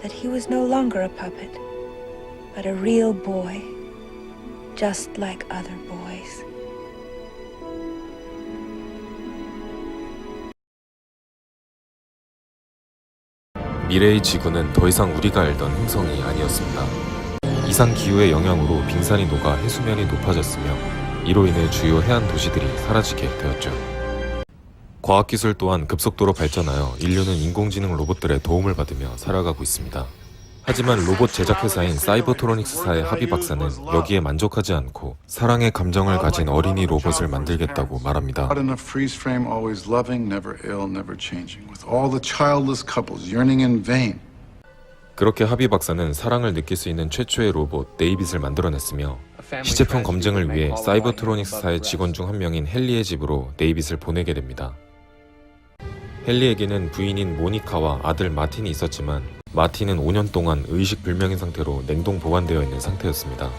that he was no longer a puppet, but a real boy, just like other boys. 미래의 지구는 더 이상 우리가 알던 행성이 아니었습니다. 이상 기후의 영향으로 빙산이 녹아 해수면이 높아졌으며 이로 인해 주요 해안 도시들이 사라지게 되었죠. 과학기술 또한 급속도로 발전하여 인류는 인공지능 로봇들의 도움을 받으며 살아가고 있습니다. 하지만 로봇 제작회사인 사이버트로닉스사의 하비 박사는 여기에 만족하지 않고 사랑의 감정을 가진 어린이 로봇을 만들겠다고 말합니다. 그렇게 하비 박사는 사랑을 느낄 수 있는 최초의 로봇 네이빗을 만들어냈으며 시제품 검증을 위해 사이버트로닉스사의 직원 중 한 명인 헨리의 집으로 네이빗을 보내게 됩니다. 헨리에게는 부인인 모니카와 아들 마틴이 있었지만 마틴은 5년 동안 의식불명인 상태로 냉동 보관되어 있는 상태였습니다.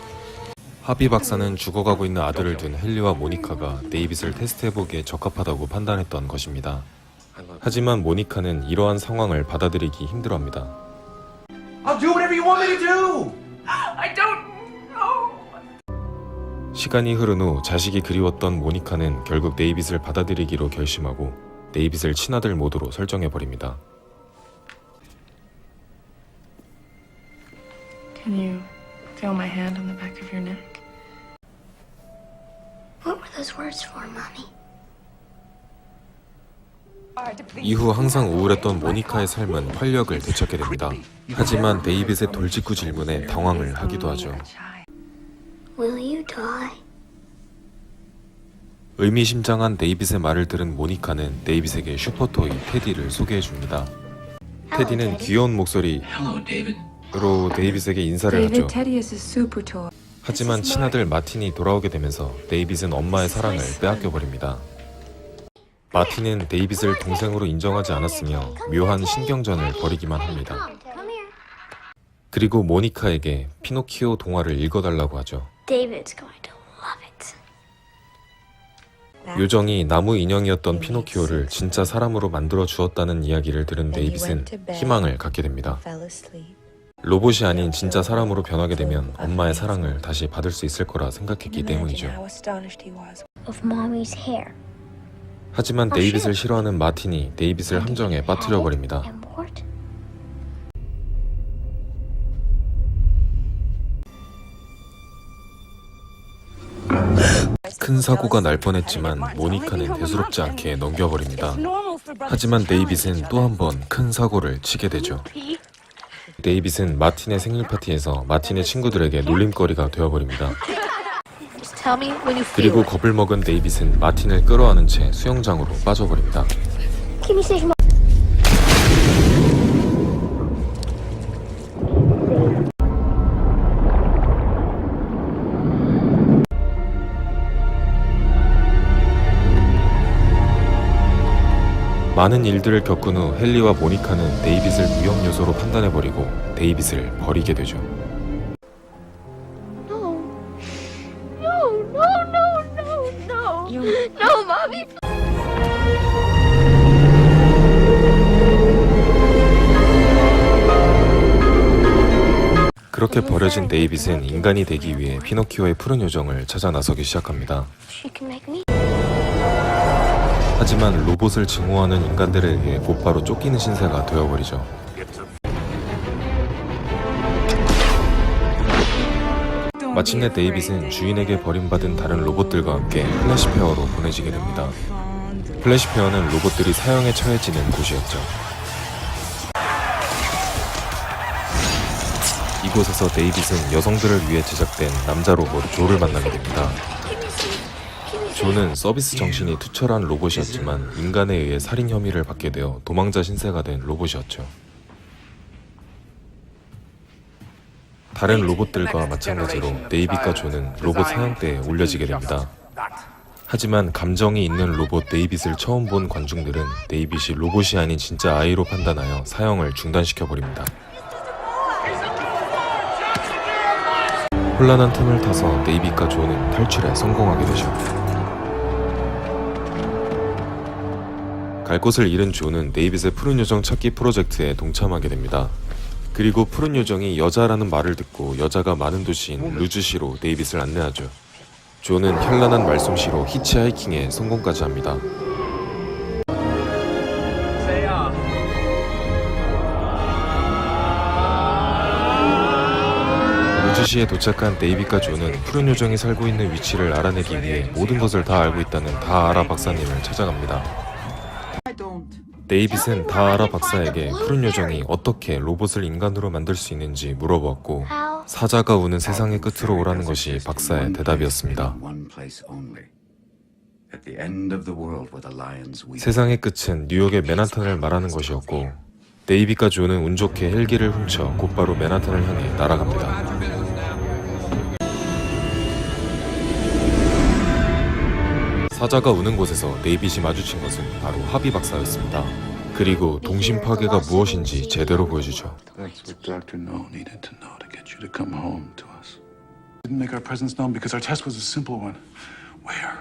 하비 박사는 죽어가고 있는 아들을 둔 헨리와 모니카가 네이빗을 테스트해보기에 적합하다고 판단했던 것입니다. 하지만 모니카는 이러한 상황을 받아들이기 힘들어합니다. I'll do whatever you want me to do! I don't know! 시간이 흐른 후 자식이 그리웠던 모니카는 결국 네이빗을 받아들이기로 결심하고 네이빗을 친아들 모드로 설정해버립니다. Can you feel my hand on the back of your neck? What were those words for, Mommy? 이후 항상 우울했던 모니카의 삶은 활력을 되찾게 됩니다. 하지만 네이빗의 돌직구 질문에 당황을 하기도 하죠. Will you die? 의미심장한 네이빗의 말을 들은 모니카는 네이빗에게 슈퍼토이 테디를 소개해줍니다. 테디는 귀여운 목소리로 네이빗에게 인사를 하죠. 하지만 친아들 마틴이 돌아오게 되면서 네이빗은 엄마의 사랑을 빼앗겨버립니다. 마틴은 네이빗을 동생으로 인정하지 않았으며 묘한 신경전을 벌이기만 합니다. 그리고 모니카에게 피노키오 동화를 읽어달라고 하죠. David's going to love it. 요정이 나무 인형이었던 피노키오를 진짜 사람으로 만들어 주었다는 이야기를 들은 네이빗은 희망을 갖게 됩니다. 로봇이 아닌 진짜 사람으로 변하게 되면 엄마의 사랑을 다시 받을 수 있을 거라 생각했기 때문이죠. Of Mommy's hair. 하지만 네이빗을 싫어하는 마틴이 네이빗을 함정에 빠뜨려 버립니다. And what? 큰 사고가 날 뻔했지만 모니카는 대수롭지 않게 넘겨버립니다. 하지만 네이빗은 또 한 번 큰 사고를 치게 되죠. 네이빗은 마틴의 생일 파티에서 마틴의 친구들에게 놀림거리가 되어버립니다. Just tell me when you feel 그리고 it. 겁을 먹은 네이빗은 마틴을 끌어안은 채 수영장으로 빠져버립니다. Can you say some 많은 일들을 겪은 후 헨리와 모니카는 네이빗을 위험 요소로 판단해버리고 네이빗을 버리게 되죠. No. No, no, no, no, no. No, Mommy. 그렇게 버려진 네이빗은 인간이 되기 위해 피노키오의 푸른 요정을 찾아 나서기 시작합니다. She can make me. 하지만 로봇을 증오하는 인간들에 의해 곧바로 쫓기는 신세가 되어버리죠. 마침내 네이빗은 주인에게 버림받은 다른 로봇들과 함께 플래시페어로 보내지게 됩니다. 플래시페어는 로봇들이 사형에 처해지는 곳이었죠. 이곳에서 네이빗은 여성들을 위해 제작된 남자 로봇 조를 만나게 됩니다. 조는 서비스 정신이 투철한 로봇이었지만 인간에 의해 살인 혐의를 받게 되어 도망자 신세가 된 로봇이었죠. 다른 로봇들과 마찬가지로 네이빗과 조는 로봇 사형대에 올려지게 됩니다. 하지만 감정이 있는 로봇 네이빗을 처음 본 관중들은 네이빗이 로봇이 아닌 진짜 아이로 판단하여 사형을 중단시켜버립니다. 혼란한 틈을 타서 네이빗과 조는 탈출에 성공하게 되죠. 갈 곳을 잃은 조는 네이빗의 푸른 요정 찾기 프로젝트에 동참하게 됩니다. 그리고 푸른 요정이 여자라는 말을 듣고 여자가 많은 도시인 루즈시로 데이빗을 안내하죠. 조는 현란한 말솜씨로 히치하이킹에 성공까지 합니다. 루즈시에 도착한 데이빗과 조는 푸른 요정이 살고 있는 위치를 알아내기 위해 모든 것을 다 알고 있다는 다알아 박사님을 찾아갑니다. 데이빗은 다알아 박사에게 푸른 요정이 어떻게 로봇을 인간으로 만들 수 있는지 물어보았고 사자가 우는 세상의 끝으로 오라는 것이 박사의 대답이었습니다. 세상의 끝은 뉴욕의 맨하탄을 말하는 것이었고 데이빗과 조는 운 좋게 헬기를 훔쳐 곧바로 맨하탄을 향해 날아갑니다. 사자가 우는 곳에서 데이빗이 마주친 것은 바로 하비 박사였습니다. 그리고 동심 파괴가 무엇인지 제대로 보여주죠. That's what Dr. No needed to know to get you to come home to us. Didn't make our presence known because our test was a simple one. Where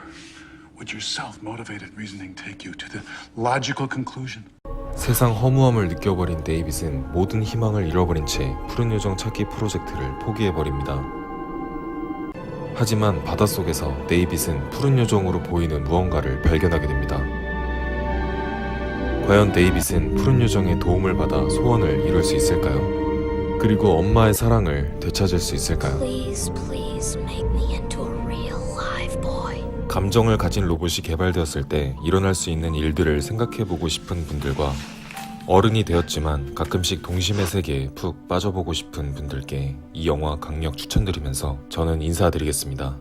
would your self-motivated reasoning take you to the logical conclusion? 세상 허무함을 느껴버린 데이빗은 모든 희망을 잃어버린 채 푸른 요정 찾기 프로젝트를 포기해버립니다. 하지만 바닷속에서 데이빗은 푸른 요정으로 보이는 무언가를 발견하게 됩니다. 과연 데이빗은 푸른 요정의 도움을 받아 소원을 이룰 수 있을까요? 그리고 엄마의 사랑을 되찾을 수 있을까요? Please, please make me into a real live boy. 감정을 가진 로봇이 개발되었을 때 일어날 수 있는 일들을 생각해보고 싶은 분들과 어른이 되었지만 가끔씩 동심의 세계에 푹 빠져보고 싶은 분들께 이 영화 강력 추천드리면서 저는 인사드리겠습니다.